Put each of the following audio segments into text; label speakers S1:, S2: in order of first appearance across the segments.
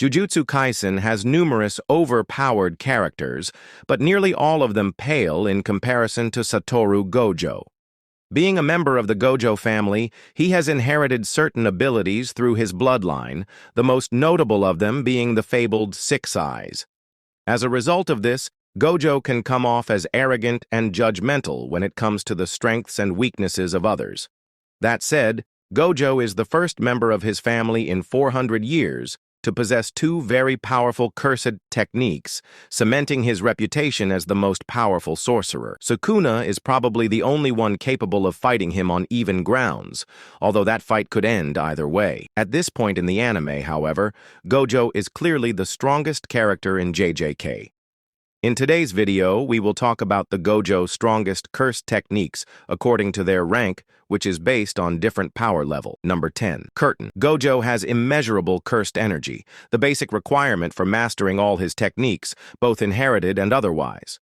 S1: Jujutsu Kaisen has numerous overpowered characters, but nearly all of them pale in comparison to Satoru Gojo. Being a member of the Gojo family, he has inherited certain abilities through his bloodline, the most notable of them being the fabled Six Eyes. As a result of this, Gojo can come off as arrogant and judgmental when it comes to the strengths and weaknesses of others. That said, Gojo is the first member of his family in 400 years to possess two very powerful cursed techniques, cementing his reputation as the most powerful sorcerer. Sukuna is probably the only one capable of fighting him on even grounds, although that fight could end either way. At this point in the anime, however, Gojo is clearly the strongest character in JJK. In today's video, we will talk about the Gojo's strongest cursed techniques according to their rank, which is based on different power level. Number 10. Curtain. Gojo has immeasurable cursed energy, the basic requirement for mastering all his techniques, both inherited and otherwise.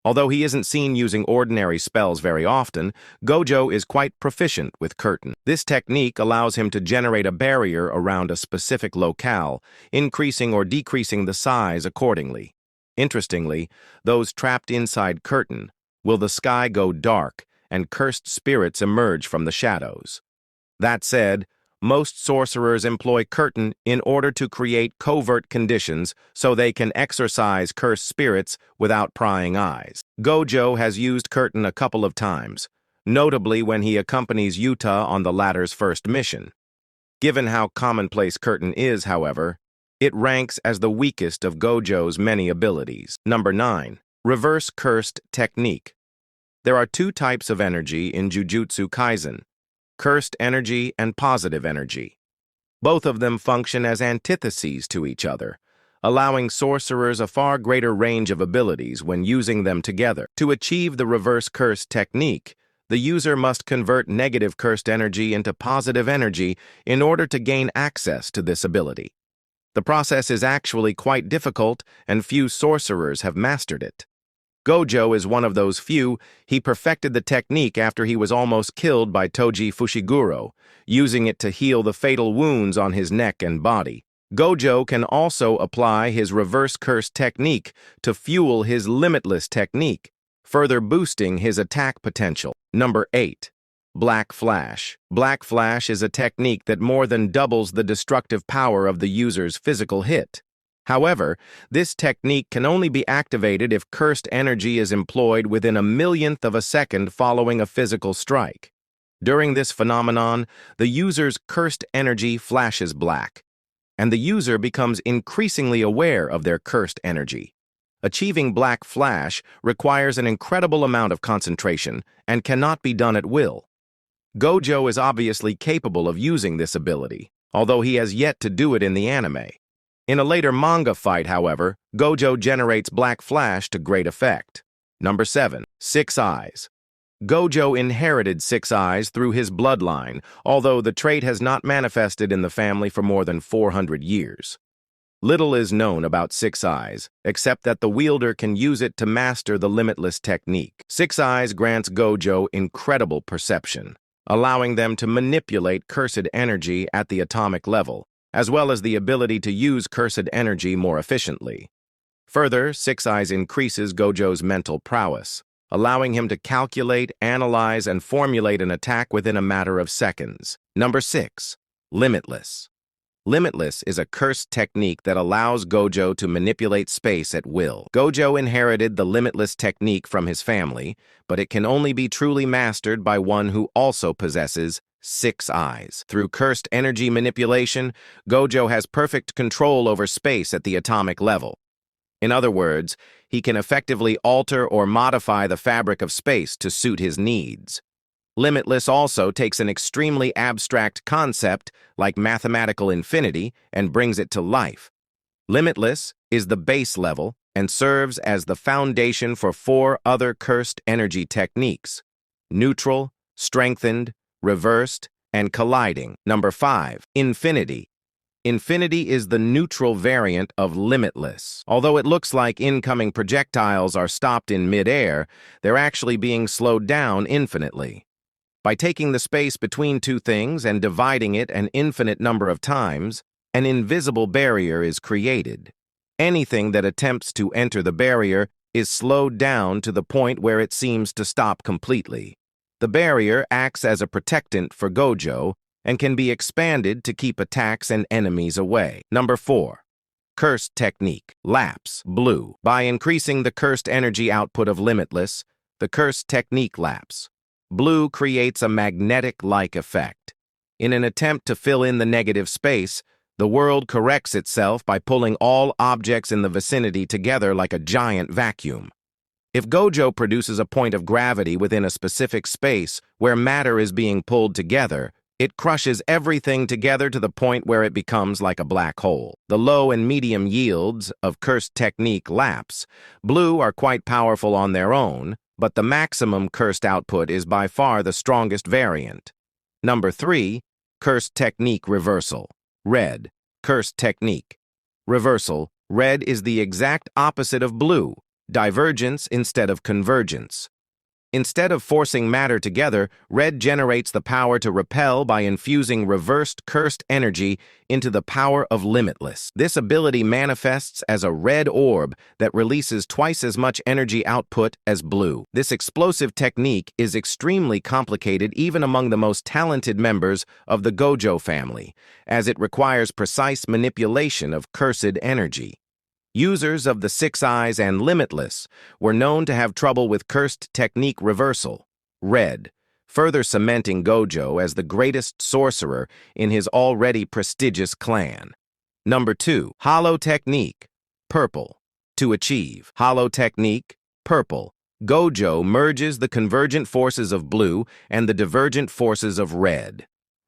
S1: Although he isn't seen using ordinary spells very often, Gojo is quite proficient with Curtain. This technique allows him to generate a barrier around a specific locale, increasing or decreasing the size accordingly. Interestingly, those trapped inside Curtain will the sky go dark and cursed spirits emerge from the shadows. That said, most sorcerers employ Curtain in order to create covert conditions so they can exorcise cursed spirits without prying eyes. Gojo has used Curtain a couple of times, notably when he accompanies Yuta on the latter's first mission. Given how commonplace Curtain is, however, it ranks as the weakest of Gojo's many abilities. Number 9. Reverse Cursed Technique. There are two types of energy in Jujutsu Kaisen: cursed energy and positive energy. Both of them function as antitheses to each other, allowing sorcerers a far greater range of abilities when using them together. To achieve the reverse cursed technique, the user must convert negative cursed energy into positive energy in order to gain access to this ability. The process is actually quite difficult, and few sorcerers have mastered it. Gojo is one of those few. He perfected the technique after he was almost killed by Toji Fushiguro, using it to heal the fatal wounds on his neck and body. Gojo can also apply his reverse curse technique to fuel his limitless technique, further boosting his attack potential. Number 8. Black Flash. Black Flash is a technique that more than doubles the destructive power of the user's physical hit. However, this technique can only be activated if cursed energy is employed within a millionth of a second following a physical strike. During this phenomenon, the user's cursed energy flashes black, and the user becomes increasingly aware of their cursed energy. Achieving Black Flash requires an incredible amount of concentration and cannot be done at will. Gojo is obviously capable of using this ability, although he has yet to do it in the anime. In a later manga fight, however, Gojo generates Black Flash to great effect. Number 7. Six Eyes. Gojo inherited Six Eyes through his bloodline, although the trait has not manifested in the family for more than 400 years. Little is known about Six Eyes, except that the wielder can use it to master the limitless technique. Six Eyes grants Gojo incredible perception, allowing them to manipulate cursed energy at the atomic level, as well as the ability to use cursed energy more efficiently. Further, Six Eyes increases Gojo's mental prowess, allowing him to calculate, analyze, and formulate an attack within a matter of seconds. Number 6. Limitless. Limitless is a cursed technique that allows Gojo to manipulate space at will. Gojo inherited the limitless technique from his family, but it can only be truly mastered by one who also possesses Six Eyes. Through cursed energy manipulation, Gojo has perfect control over space at the atomic level. In other words, he can effectively alter or modify the fabric of space to suit his needs. Limitless also takes an extremely abstract concept like mathematical infinity and brings it to life. Limitless is the base level and serves as the foundation for 4 other cursed energy techniques: neutral, strengthened, reversed, and colliding. Number 5. Infinity. Infinity is the neutral variant of Limitless. Although it looks like incoming projectiles are stopped in mid-air, they're actually being slowed down infinitely. By taking the space between two things and dividing it an infinite number of times, an invisible barrier is created. Anything that attempts to enter the barrier is slowed down to the point where it seems to stop completely. The barrier acts as a protectant for Gojo and can be expanded to keep attacks and enemies away. Number 4. Cursed Technique. Lapse. Blue. By increasing the cursed energy output of Limitless, the Cursed Technique lapse. Blue creates a magnetic-like effect. In an attempt to fill in the negative space, the world corrects itself by pulling all objects in the vicinity together like a giant vacuum. If Gojo produces a point of gravity within a specific space where matter is being pulled together, it crushes everything together to the point where it becomes like a black hole. The low and medium yields of Cursed Technique lapse. Blue are quite powerful on their own, but the maximum cursed output is by far the strongest variant. Number 3. Cursed Technique Reversal. Red. Cursed Technique. Reversal. Red is the exact opposite of blue. Divergence instead of convergence. Instead of forcing matter together, red generates the power to repel by infusing reversed cursed energy into the power of Limitless. This ability manifests as a red orb that releases twice as much energy output as blue. This explosive technique is extremely complicated even among the most talented members of the Gojo family, as it requires precise manipulation of cursed energy. Users of the Six Eyes and Limitless were known to have trouble with Cursed Technique Reversal, red, further cementing Gojo as the greatest sorcerer in his already prestigious clan. Number 2. Hollow Technique, purple. To achieve Hollow Technique, purple, Gojo merges the convergent forces of blue and the divergent forces of red.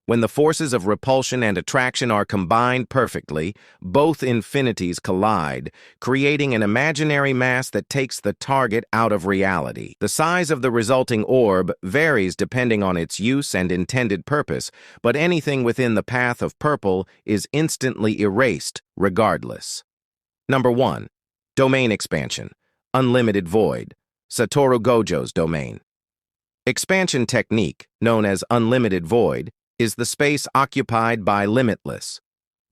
S1: When the forces of repulsion and attraction are combined perfectly, both infinities collide, creating an imaginary mass that takes the target out of reality. The size of the resulting orb varies depending on its use and intended purpose, but anything within the path of purple is instantly erased regardless. Number 1. Domain Expansion. Unlimited Void. Satoru Gojo's domain. Expansion technique, known as Unlimited Void, is the space occupied by Limitless.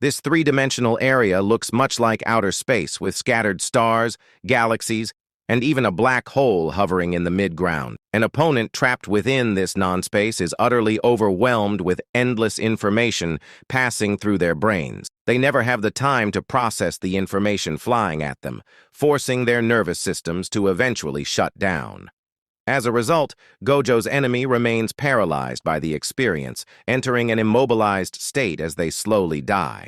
S1: This three-dimensional area looks much like outer space with scattered stars, galaxies, and even a black hole hovering in the mid-ground. An opponent trapped within this non-space is utterly overwhelmed with endless information passing through their brains. They never have the time to process the information flying at them, forcing their nervous systems to eventually shut down. As a result, Gojo's enemy remains paralyzed by the experience, entering an immobilized state as they slowly die.